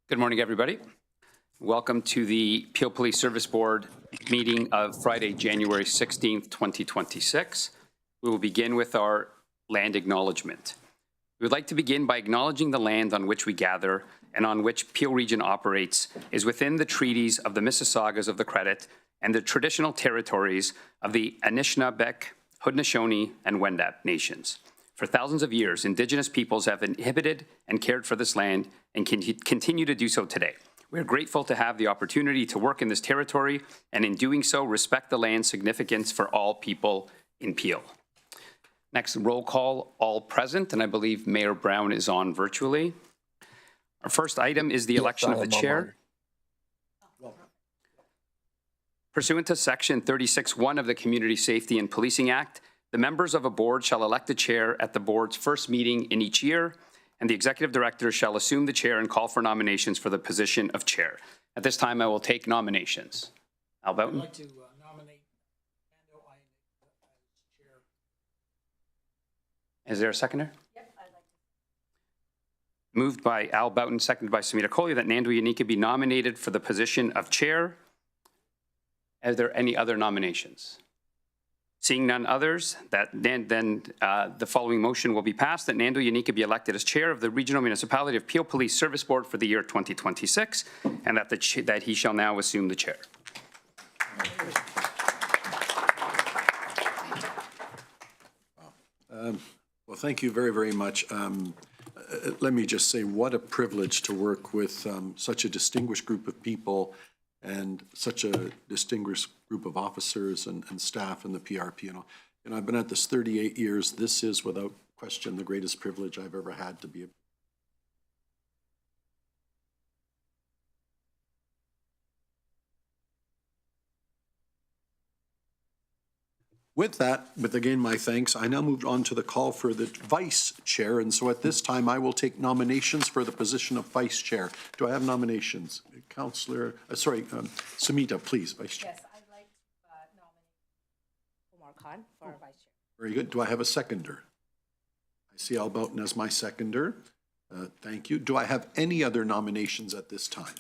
Good morning, everybody. Welcome to the Peel Police Service Board meeting of Friday, January 16th, 2026. We will begin with our land acknowledgement. We would like to begin by acknowledging the land on which we gather and on which Peel Region operates is within the treaties of the Mississaugas of the Credit and the traditional territories of the Anishinaabeg, Haudenosaunee, and Wendat nations. For thousands of years, Indigenous peoples have inhabited and cared for this land and continue to do so today. We are grateful to have the opportunity to work in this territory and in doing so respect the land's significance for all people in Peel. Next, roll call, all present, and I believe Mayor Brown is on virtually. Our first item is the election of the chair. Pursuant to Section 36(1) of the Community Safety and Policing Act, the members of a board shall elect a chair at the board's first meeting in each year, and the executive director shall assume the chair and call for nominations for the position of chair. At this time, I will take nominations. Al Boughton? I'd like to nominate Nando as chair. Is there a seconder? Yep, I'd like to. Moved by Al Boughton, seconded by Sumita Kohli, that Nando Yanika be nominated for the position of chair. Are there any other nominations? Seeing none others, then the following motion will be passed, that Nando Yanika be elected as chair of the Regional Municipality of Peel Police Service Board for the year 2026, and that he shall now assume the chair. Well, thank you very, very much. Let me just say what a privilege to work with such a distinguished group of people and such a distinguished group of officers and staff in the PRP. You know, I've been at this 38 years. This is, without question, the greatest privilege I've ever had to be. With that, with again my thanks, I now moved on to the call for the vice chair. And so at this time, I will take nominations for the position of vice chair. Do I have nominations? Councillor, Sumita, please, vice chair. Yes, I'd like to nominate Omar Khan for vice chair. Very good. Do I have a seconder? I see Al Boughton as my seconder. Thank you. Do I have any other nominations at this time?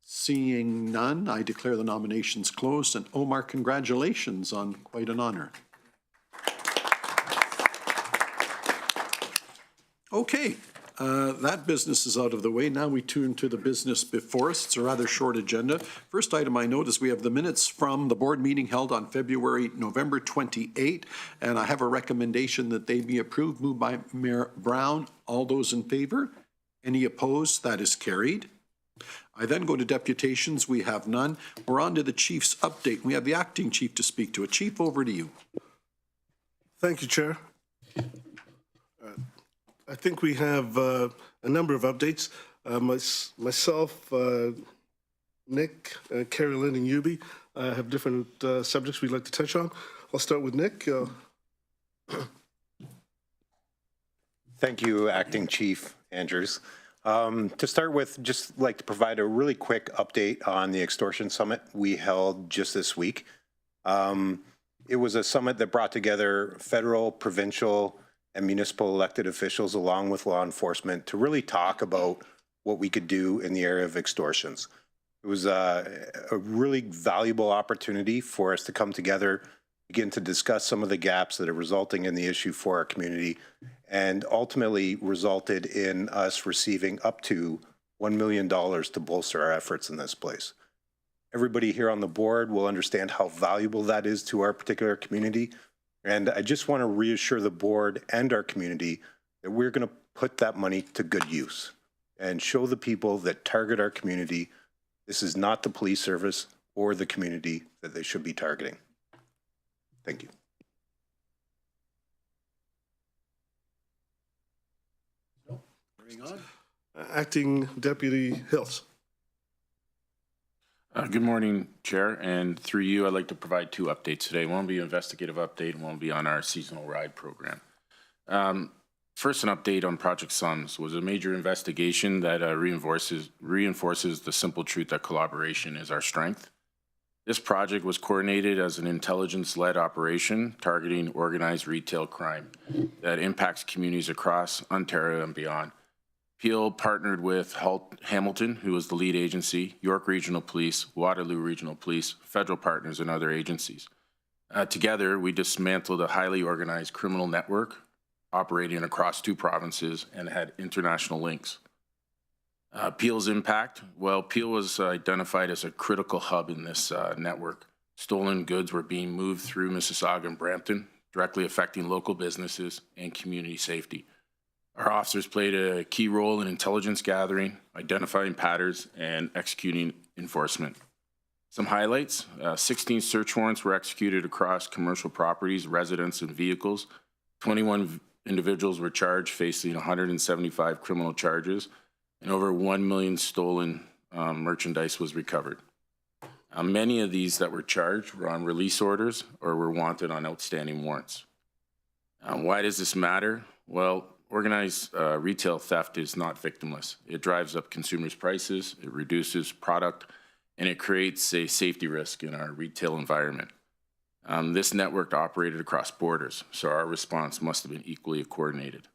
Seeing none, I declare the nominations closed. And Omar, congratulations on quite an honor. Okay, that business is out of the way. Now we turn to the business before us. It's a rather short agenda. First item I notice we have the minutes from the board meeting held on November 28, and I have a recommendation that they be approved. Moved by Mayor Brown. All those in favor? Any opposed? That is carried. I then go to deputations. We have none. We're on to the chief's update. We have the acting chief to speak to. Chief, over to you. Thank you, Chair. I think we have a number of updates. Myself, Nick, Carolyn, and Yubi have different subjects we'd like to touch on. I'll start with Nick. Thank you, Acting Chief Andrews. To start with, just like to provide a really quick update on the extortion summit we held just this week. It was a summit that brought together federal, provincial, and municipal elected officials along with law enforcement to really talk about what we could do in the area of extortions. It was a really valuable opportunity for us to come together, begin to discuss some of the gaps that are resulting in the issue for our community, and ultimately resulted in us receiving up to $1 million to bolster our efforts in this place. Everybody here on the board will understand how valuable that is to our particular community. And I just want to reassure the board and our community that we're going to put that money to good use and show the people that target our community this is not the police service or the community that they should be targeting. Thank you. Moving on. Acting Deputy Hills. Good morning, Chair, and through you, I'd like to provide two updates today. One will be an investigative update, and one will be on our seasonal ride program. First, an update on Project Sons was a major investigation that reinforces the simple truth that collaboration is our strength. This project was coordinated as an intelligence-led operation targeting organized retail crime that impacts communities across Ontario and beyond. Peel partnered with Hamilton, who was the lead agency, York Regional Police, Waterloo Regional Police, federal partners, and other agencies. Together, we dismantled a highly organized criminal network operating across 2 provinces and had international links. Peel's impact, well, Peel was identified as a critical hub in this network. Stolen goods were being moved through Mississauga and Brampton, directly affecting local businesses and community safety. Our officers played a key role in intelligence gathering, identifying patterns, and executing enforcement. Some highlights, 16 search warrants were executed across commercial properties, residents, and vehicles. 21 individuals were charged, facing 175 criminal charges, and over 1 million stolen merchandise was recovered. Many of these that were charged were on release orders or were wanted on outstanding warrants. Why does this matter? Well, organized retail theft is not victimless. It drives up consumers' prices, it reduces product, and it creates a safety risk in our retail environment. This network operated across borders, so our response must have been equally coordinated.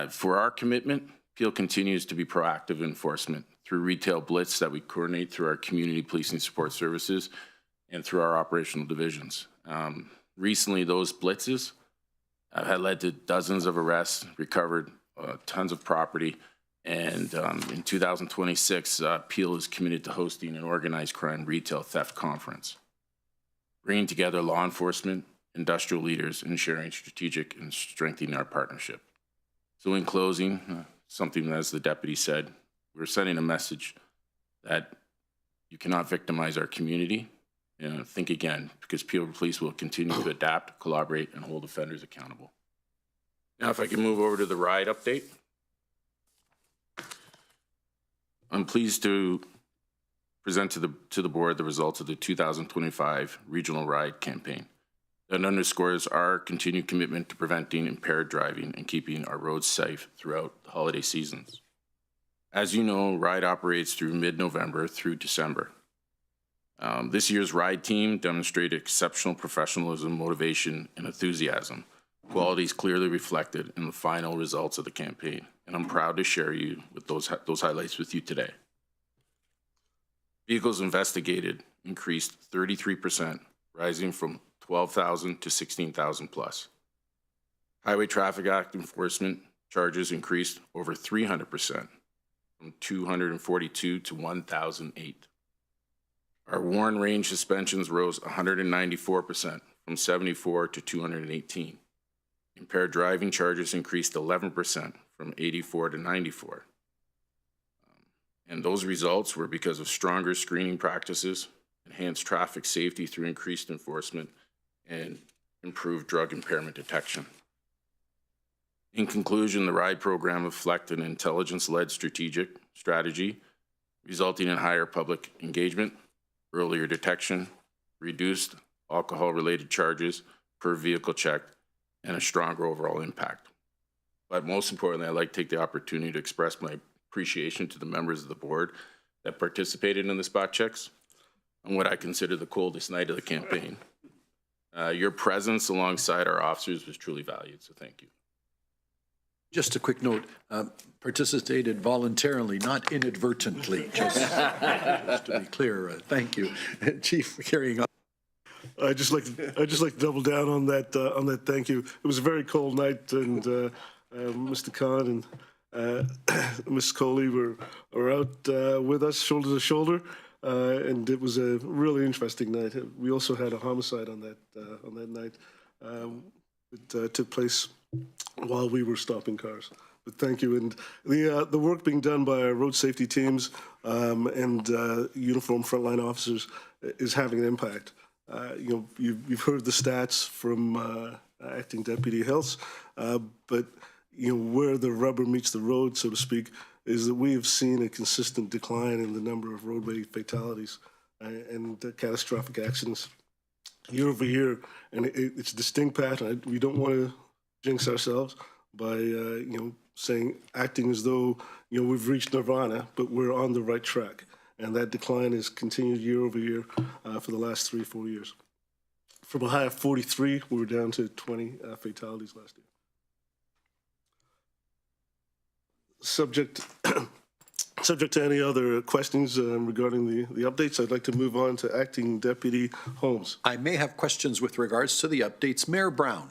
For our commitment, Peel continues to be proactive enforcement through retail blitz that we coordinate through our community policing support services and through our operational divisions. Recently, those blitzes had led to dozens of arrests, recovered tons of property, and in 2026, Peel is committed to hosting an organized crime retail theft conference, bringing together law enforcement, industrial leaders, and sharing strategic and strengthening our partnership. So in closing, something as the deputy said, we're sending a message that you cannot victimize our community. Think again, because Peel Police will continue to adapt, collaborate, and hold offenders accountable. Now, if I can move over to the RIDE update. I'm pleased to present to the board the results of the 2025 Regional RIDE campaign that underscores our continued commitment to preventing impaired driving and keeping our roads safe throughout the holiday seasons. As you know, RIDE operates through mid-November through December. This year's RIDE team demonstrated exceptional professionalism, motivation, and enthusiasm, qualities clearly reflected in the final results of the campaign, and I'm proud to share you with those highlights with you today. Vehicles investigated increased 33%, rising from 12,000 to 16,000 plus. Highway Traffic Act enforcement charges increased over 300%, from 242 to 1,008. Our Warren range suspensions rose 194%, from 74 to 218. Impaired driving charges increased 11%, from 84 to 94. And those results were because of stronger screening practices, enhanced traffic safety through increased enforcement, and improved drug impairment detection. In conclusion, the RIDE program reflected an intelligence-led strategy, resulting in higher public engagement, earlier detection, reduced alcohol-related charges per vehicle check, and a stronger overall impact. But most importantly, I'd like to take the opportunity to express my appreciation to the members of the board that participated in the spot checks on what I consider the coldest night of the campaign. Your presence alongside our officers was truly valued, so thank you. Just a quick note, participated voluntarily, not inadvertently, just to be clear. Thank you. Chief, carrying on. I just like to double down on that. Thank you. It was a very cold night, and Mr. Khan and Ms. Coley were out with us, shoulder to shoulder, and it was a really interesting night. We also had a homicide on that night. It took place while we were stopping cars. But thank you, and the work being done by our road safety teams and uniformed frontline officers is having an impact. You've heard the stats from Acting Deputy Hills, but where the rubber meets the road, so to speak, is that we have seen a consistent decline in the number of roadway fatalities and catastrophic accidents year over year, and it's a distinct pattern. We don't want to jinx ourselves by saying, acting as though we've reached nirvana, but we're on the right track. And that decline has continued year over year for the last 3-4 years. From a high of 43, we were down to 20 fatalities last year. subject subject to any other questions regarding the updates, I'd like to move on to Acting Deputy Holmes. I may have questions with regards to the updates. Mayor Brown.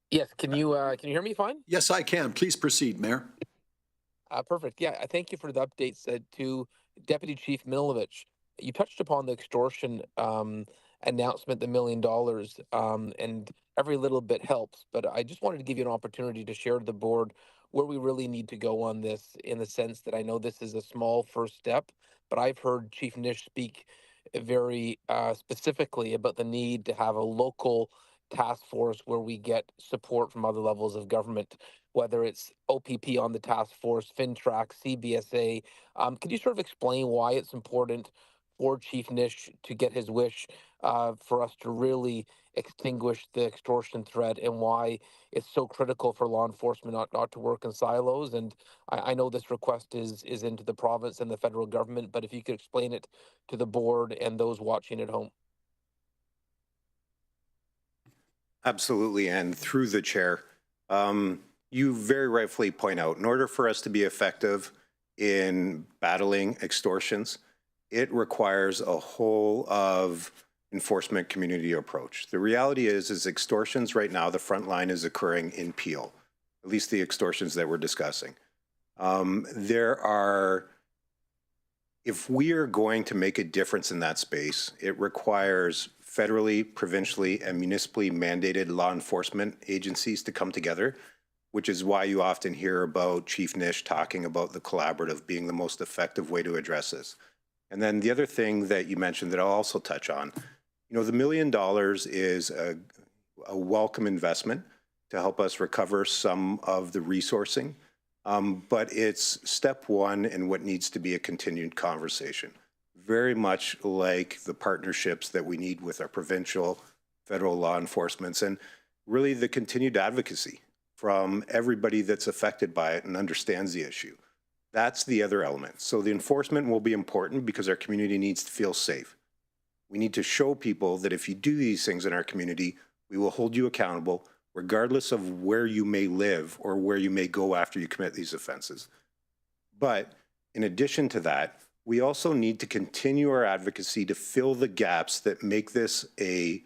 Yes, can you hear me fine? Yes, I can. Please proceed, Mayor. Perfect. Yeah, I thank you for the updates to Deputy Chief Milovich. You touched upon the extortion announcement, the $1 million, and every little bit helps. But I just wanted to give you an opportunity to share to the board where we really need to go on this, in the sense that I know this is a small first step, but I've heard Chief Nish speak very specifically about the need to have a local task force where we get support from other levels of government, whether it's OPP on the task force, FinTrack, CBSA. Could you sort of explain why it's important for Chief Nish to get his wish for us to really extinguish the extortion threat, and why it's so critical for law enforcement not to work in silos? And I know this request is into the province and the federal government, but if you could explain it to the board and those watching at home. Absolutely, and through the chair, you very rightfully point out, in order for us to be effective in battling extortions, it requires a whole of enforcement community approach. The reality is extortions right now, the front line is occurring in Peel, at least the extortions that we're discussing. If we are going to make a difference in that space, it requires federally, provincially, and municipally mandated law enforcement agencies to come together, which is why you often hear about Chief Nish talking about the collaborative being the most effective way to address this. And then the other thing that you mentioned that I'll also touch on, the $1 million is a welcome investment to help us recover some of the resourcing, but it's step one in what needs to be a continued conversation. Very much like the partnerships that we need with our provincial, federal law enforcements, and really the continued advocacy from everybody that's affected by it and understands the issue. That's the other element. So the enforcement will be important because our community needs to feel safe. We need to show people that if you do these things in our community, we will hold you accountable regardless of where you may live or where you may go after you commit these offenses. But in addition to that, we also need to continue our advocacy to fill the gaps that make this a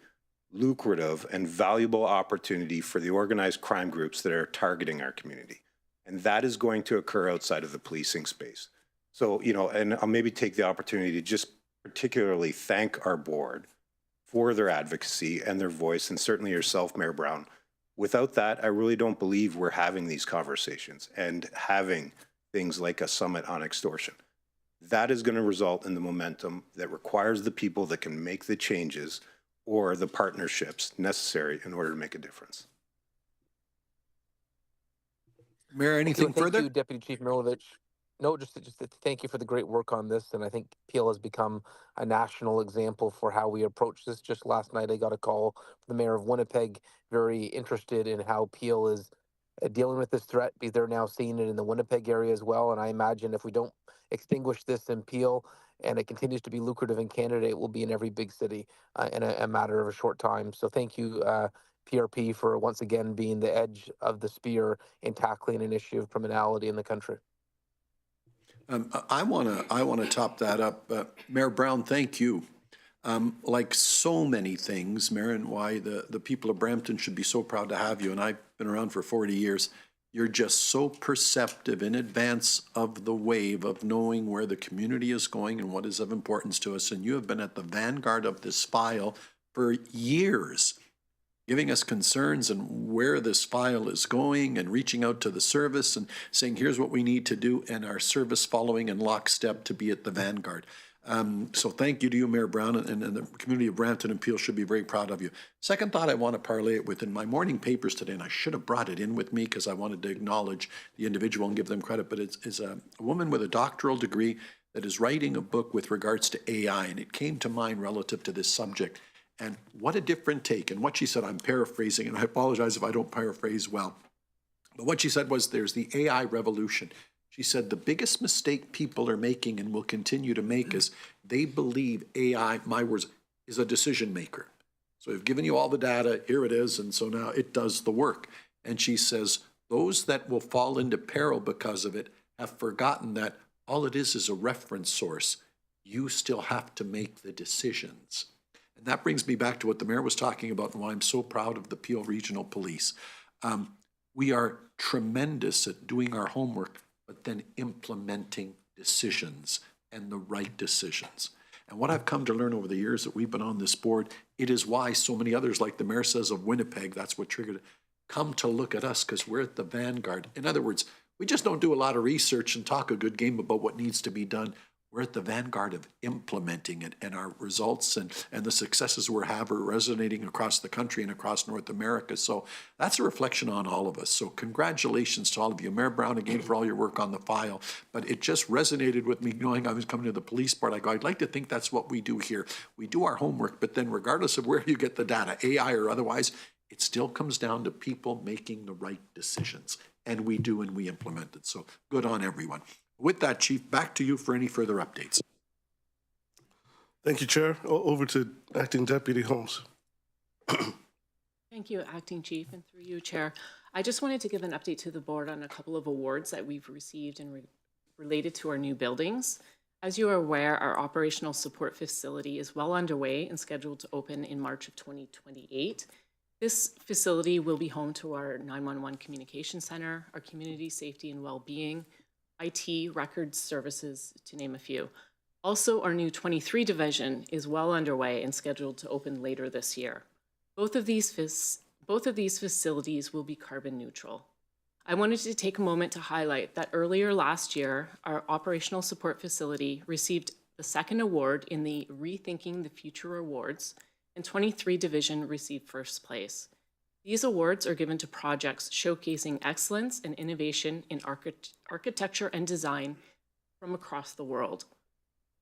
lucrative and valuable opportunity for the organized crime groups that are targeting our community. And that is going to occur outside of the policing space. So, and I'll maybe take the opportunity to just particularly thank our board for their advocacy and their voice, and certainly yourself, Mayor Brown. Without that, I really don't believe we're having these conversations and having things like a summit on extortion. That is going to result in the momentum that requires the people that can make the changes or the partnerships necessary in order to make a difference. Mayor, anything further? Thank you, Deputy Chief Milovich. No, just thank you for the great work on this. And I think Peel has become a national example for how we approach this. Just last night, I got a call from the mayor of Winnipeg, very interested in how Peel is dealing with this threat, because they're now seeing it in the Winnipeg area as well. And I imagine if we don't extinguish this in Peel and it continues to be lucrative in Canada, it will be in every big city in a matter of a short time. So thank you, PRP, for once again being the edge of the spear in tackling an issue of criminality in the country. I want to top that up. Mayor Brown, thank you. Like so many things, Mayor, and why the people of Brampton should be so proud to have you, and I've been around for 40 years, you're just so perceptive in advance of the wave of knowing where the community is going and what is of importance to us, and you have been at the vanguard of this file for years, giving us concerns and where this file is going and reaching out to the service and saying, here's what we need to do, and our service following in lockstep to be at the vanguard. So thank you to you, Mayor Brown, and the community of Brampton and Peel should be very proud of you. Second thought I want to parlay it with, in my morning papers today, and I should have brought it in with me because I wanted to acknowledge the individual and give them credit, but it's a woman with a doctoral degree that is writing a book with regards to AI, and it came to mind relative to this subject. And what a different take. And what she said, I'm paraphrasing, and I apologize if I don't paraphrase well, but what she said was there's the AI revolution. She said the biggest mistake people are making and will continue to make is they believe AI, my words, is a decision maker. So we've given you all the data, here it is, and so now it does the work. And she says, those that will fall into peril because of it have forgotten that all it is a reference source. You still have to make the decisions. And that brings me back to what the mayor was talking about and why I'm so proud of the Peel Regional Police. We are tremendous at doing our homework, but then implementing decisions and the right decisions. And what I've come to learn over the years that we've been on this board, it is why so many others, like the mayor says of Winnipeg, that's what triggered it, come to look at us because we're at the vanguard. In other words, we just don't do a lot of research and talk a good game about what needs to be done. We're at the vanguard of implementing it, and our results and the successes we have are resonating across the country and across North America. So that's a reflection on all of us. So congratulations to all of you. Mayor Brown, again, for all your work on the file. But it just resonated with me knowing I was coming to the police board. I go, I'd like to think that's what we do here. We do our homework, but then regardless of where you get the data, AI or otherwise, it still comes down to people making the right decisions. And we do, and we implement it. So good on everyone. With that, Chief, back to you for any further updates. Thank you, Chair. Over to Acting Deputy Holmes. Thank you, Acting Chief, and through you, Chair. I just wanted to give an update to the board on a couple of awards that we've received and related to our new buildings. As you are aware, our operational support facility is well underway and scheduled to open in March of 2028. This facility will be home to our 911 communication center, our community safety and well-being, IT, records, services, to name a few. Also, our new 23 division is well underway and scheduled to open later this year. Both of these facilities will be carbon neutral. I wanted to take a moment to highlight that earlier last year, our operational support facility received the second award in the Rethinking the Future Awards, and 23 division received first place. These awards are given to projects showcasing excellence and innovation in architecture and design from across the world.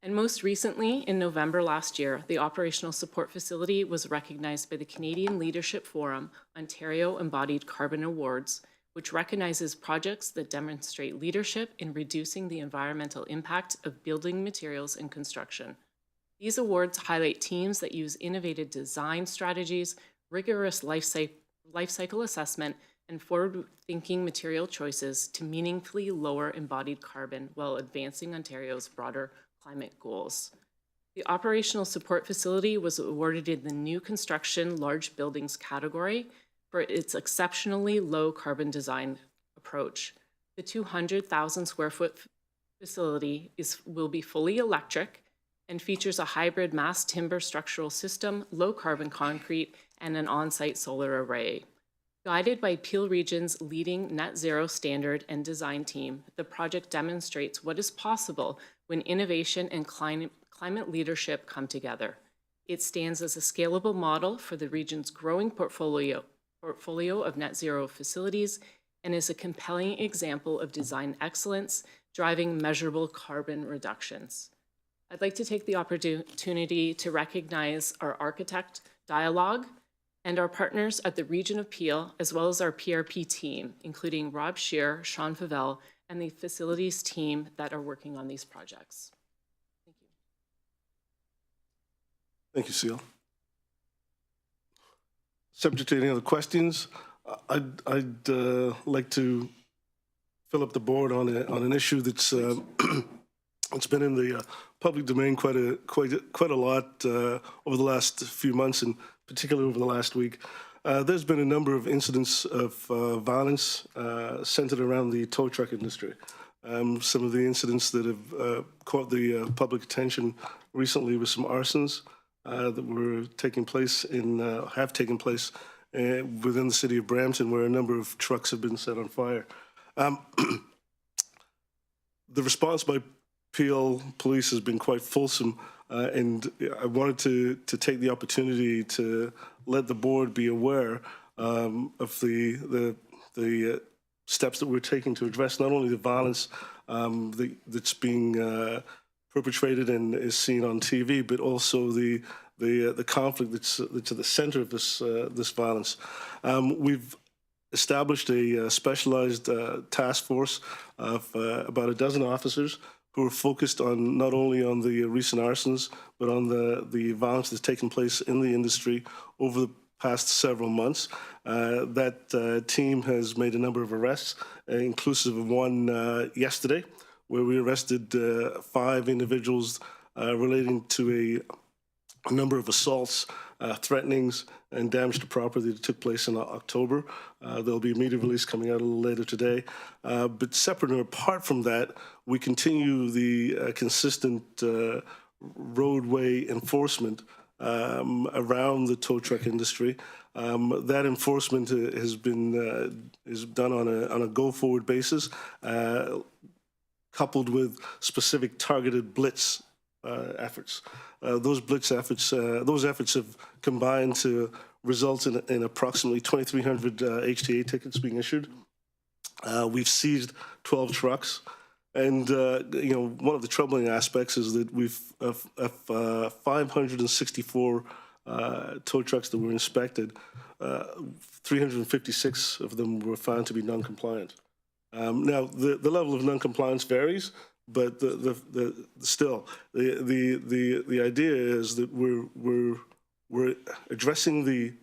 And most recently, in November last year, the Operational Support Facility was recognized by the Canadian Leadership Forum Ontario Embodied Carbon Awards, which recognizes projects that demonstrate leadership in reducing the environmental impact of building materials and construction. These awards highlight teams that use innovative design strategies, rigorous life cycle assessment, and forward-thinking material choices to meaningfully lower embodied carbon while advancing Ontario's broader climate goals. The Operational Support Facility was awarded in the New Construction Large Buildings category for its exceptionally low carbon design approach. The 200,000 square foot facility will be fully electric and features a hybrid mass timber structural system, low carbon concrete, and an on-site solar array. Guided by Peel Region's leading net zero standard and design team, the project demonstrates what is possible when innovation and climate leadership come together. It stands as a scalable model for the region's growing portfolio of net zero facilities and is a compelling example of design excellence driving measurable carbon reductions. I'd like to take the opportunity to recognize our architect dialogue and our partners at the Region of Peel, as well as our PRP team, including Rob Scheer, Sean Favell, and the facilities team that are working on these projects. Thank you. Thank you, Seal. Subject to any other questions, I'd like to fill up the board on an issue that's it's been in the public domain quite a lot over the last few months, and particularly over the last week. There's been a number of incidents of violence centered around the tow truck industry. Some of the incidents that have caught the public attention recently were some arsons that were taking place have taken place within the city of Brampton, where a number of trucks have been set on fire. The response by Peel Police has been quite fulsome, and I wanted to take the opportunity to let the board be aware of the steps that we're taking to address not only the violence that's being perpetrated and is seen on TV, but also the conflict that's at the center of this violence. We've established a specialized task force of about a dozen officers who are focused on not only on the recent arsons, but on the violence that's taken place in the industry over the past several months. That team has made a number of arrests, inclusive of one yesterday, where we arrested 5 individuals relating to a number of assaults, threatenings, and damage to property that took place in October. There'll be a media release coming out a little later today. But separate and apart from that, we continue the consistent roadway enforcement around the tow truck industry. That enforcement has been is done on a go-forward basis, coupled with specific targeted blitz efforts. Those blitz efforts, those efforts have combined to result in approximately 2,300 HTA tickets being issued. We've seized 12 trucks. And, you know, one of the troubling aspects is that we've 564 tow trucks that were inspected, 356 of them were found to be non-compliant. Now, the level of non-compliance varies, but still, the idea is that we're addressing the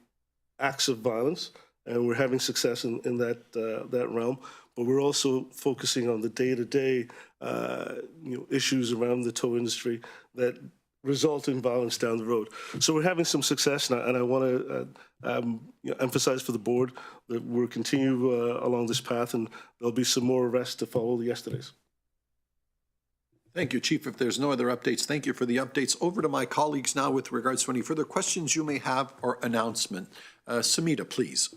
acts of violence, and we're having success in that realm. But we're also focusing on the day-to-day issues around the tow industry that result in violence down the road. So we're having some success, and I want to emphasize for the board that we'll continue along this path, and there'll be some more arrests to follow yesterday's. Thank you, Chief. If there's no other updates, thank you for the updates. Over to my colleagues now with regards to any further questions you may have or announcement. Samita, please.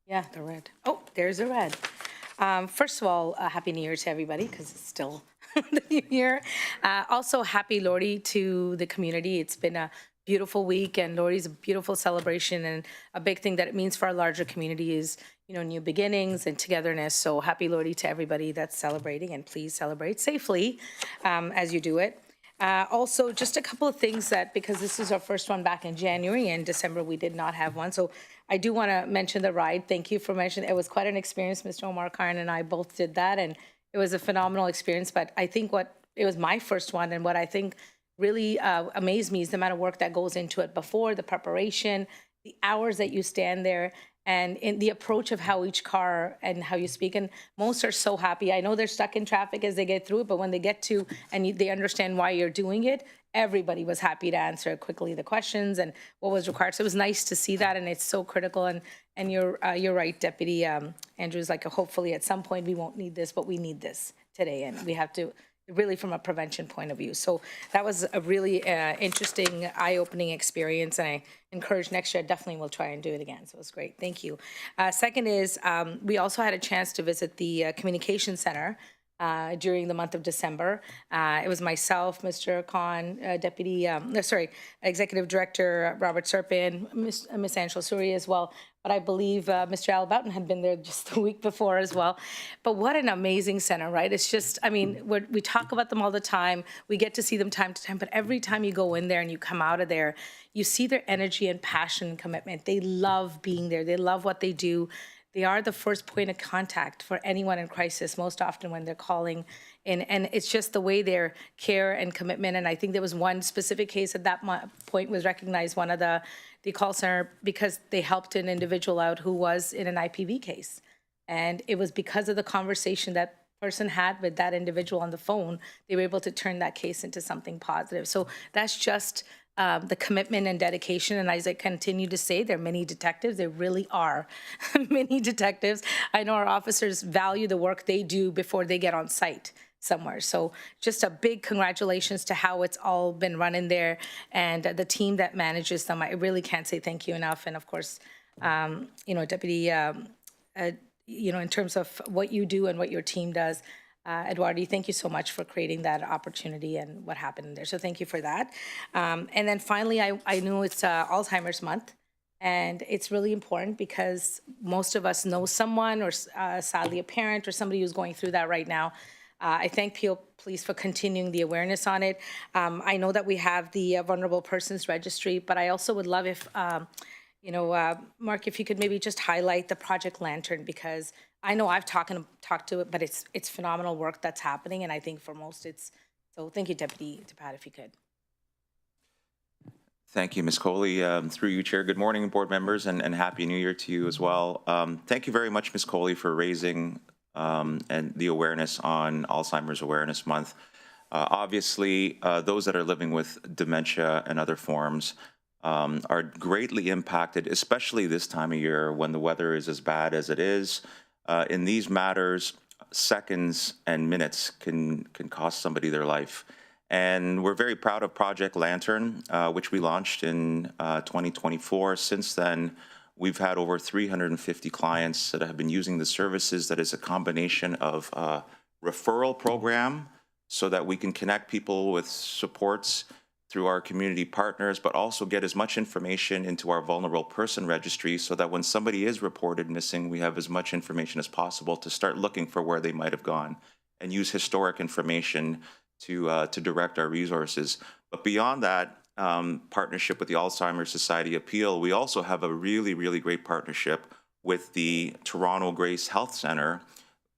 Yeah, the red. Oh, there's a red. First of all, Happy New Year to everybody, because it's still the New Year. Also, Happy Lordy to the community. It's been a beautiful week, and Lordy's a beautiful celebration, and a big thing that it means for our larger community is, you know, new beginnings and togetherness. So Happy Lordy to everybody that's celebrating, and please celebrate safely as you do it. Also, just a couple of things that, because this is our first one back in January, and December we did not have one. So I do want to mention the ride. Thank you for mentioning it. Was quite an experience. Mr. Omar Khan and I both did that, and it was a phenomenal experience. But I think it was my first one, and what I think really amazed me is the amount of work that goes into it before, the preparation, the hours that you stand there, and in the approach of how each car and how you speak. And most are so happy. I know they're stuck in traffic as they get through it, but when they get to and they understand why you're doing it, everybody was happy to answer quickly the questions and what was required. So it was nice to see that, and it's so critical. And you're right, Deputy Andrews, like hopefully at some point we won't need this, but we need this today, and we have to really from a prevention point of view. So that was a really interesting, eye-opening experience, and I encourage next year I definitely will try and do it again. So it was great. Thank you. Second is we also had a chance to visit the Communication Center during the month of December. It was myself, Mr. Khan, Executive Director Robert Serpin, Ms. Angela Suri as well. But I believe Mr. Al Boughton had been there just the week before as well. But what an amazing center, right? It's just, I mean, we talk about them all the time. We get to see them time to time. But every time you go in there and you come out of there, you see their energy and passion and commitment. They love being there. They love what they do. They are the first point of contact for anyone in crisis, most often when they're calling in. And it's just the way their care and commitment. And I think there was one specific case at that point was recognized, one of the call center, because they helped an individual out who was in an IPV case. And it was because of the conversation that person had with that individual on the phone, they were able to turn that case into something positive. So that's just the commitment and dedication. And as I continue to say, there are many detectives. There really are many detectives. I know our officers value the work they do before they get on site somewhere. So just a big congratulations to how it's all been run in there and the team that manages them. I really can't say thank you enough. And of course, Deputy, in terms of what you do and what your team does, Eduardo, thank you so much for creating that opportunity and what happened in there. So thank you for that. And then finally, I know it's Alzheimer's Month, and it's really important because most of us know someone or sadly a parent or somebody who's going through that right now. I thank Peel Police for continuing the awareness on it. I know that we have the Vulnerable Persons Registry, but I also would love if Mark, if you could maybe just highlight the Project Lantern, because I know I've talked to it, but it's phenomenal work that's happening, and I think for most so thank you, Deputy Pat, if you could. Thank you, Ms. Coley. Through you, Chair. Good morning, board members, and Happy New Year to you as well. Thank you very much, Ms. Coley, for raising and the awareness on Alzheimer's Awareness Month. Obviously, those that are living with dementia and other forms are greatly impacted, especially this time of year when the weather is as bad as it is. In these matters, seconds and minutes can cost somebody their life. And we're very proud of Project Lantern, which we launched in 2024. Since then, we've had over 350 clients that have been using the services. That is a combination of a referral program so that we can connect people with supports through our community partners, but also get as much information into our vulnerable person registry so that when somebody is reported missing, we have as much information as possible to start looking for where they might have gone and use historic information to direct our resources. But beyond that, partnership with the Alzheimer's Society Appeal, we also have a really, really great partnership with the Toronto Grace Health Centre,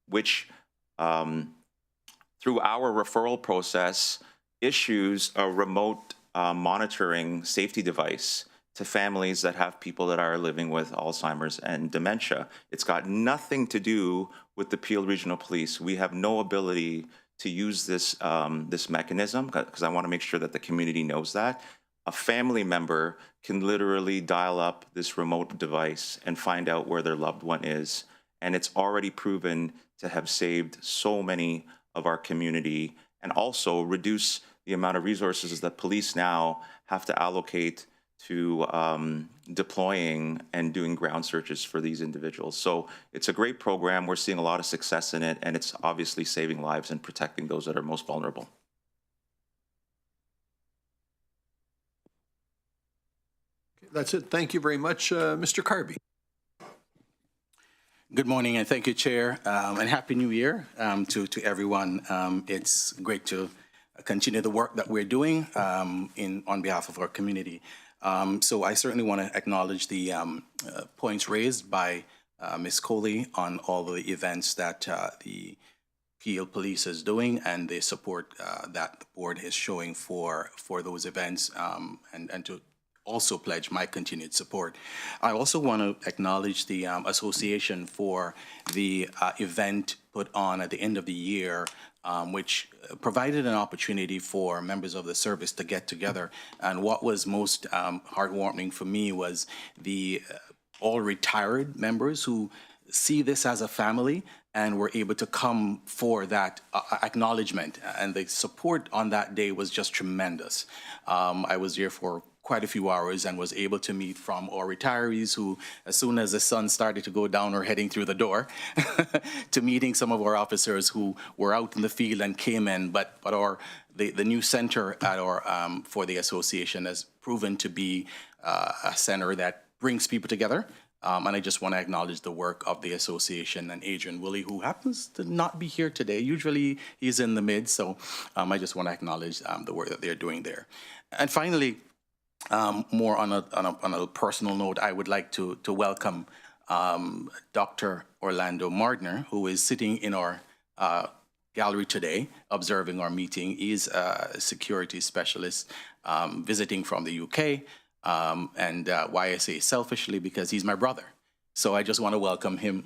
which through our referral process issues a remote monitoring safety device to families that have people that are living with Alzheimer's and dementia. It's got nothing to do with the Peel Regional Police. We have no ability to use this this mechanism, because I want to make sure that the community knows that. A family member can literally dial up this remote device and find out where their loved one is. And it's already proven to have saved so many of our community and also reduce the amount of resources that police now have to allocate to deploying and doing ground searches for these individuals. So it's a great program. We're seeing a lot of success in it, and it's obviously saving lives and protecting those that are most vulnerable. That's it. Thank you very much, Mr. Carby. Good morning, and thank you, Chair, and Happy New Year to everyone. It's great to continue the work that we're doing on behalf of our community. So I certainly want to acknowledge the points raised by Ms. Coley on all the events that the Peel Police is doing and the support that the board is showing for those events, and to also pledge my continued support. I also want to acknowledge the association for the event put on at the end of the year, which provided an opportunity for members of the service to get together. And what was most heartwarming for me was the all retired members who see this as a family and were able to come for that acknowledgement. And the support on that day was just tremendous. I was there for quite a few hours and was able to meet from our retirees who, as soon as the sun started to go down, were heading through the door, to meeting some of our officers who were out in the field and came in. But the new center at our for the association has proven to be a center that brings people together. And I just want to acknowledge the work of the association and Adrian Woolley, who happens to not be here today. Usually he's in the mid, so I just want to acknowledge the work that they're doing there. And finally, more on a personal note, I would like to welcome Dr. Orlando Mardner, who is sitting in our gallery today, observing our meeting. He's a security specialist visiting from the UK. And why I say selfishly, because he's my brother. So I just want to welcome him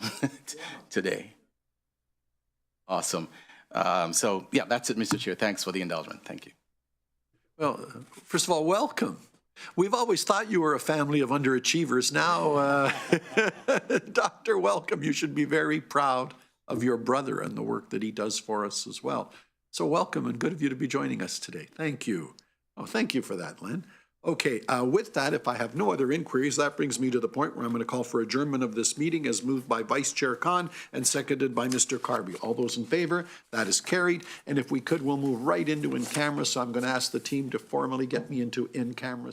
today. Awesome. So yeah, that's it, Mr. Chair. Thanks for the indulgence. Thank you. Well, first of all, welcome. We've always thought you were a family of underachievers. Now, Doctor, welcome. You should be very proud of your brother and the work that he does for us as well. So welcome, and good of you to be joining us today. Thank you. Oh, thank you for that, Len. Okay, with that, if I have no other inquiries, that brings me to the point where I'm going to call for adjournment of this meeting as moved by Vice Chair Khan and seconded by Mr. Carby. All those in favor? That is carried. And if we could, we'll move right into in camera. So I'm going to ask the team to formally get me into in camera.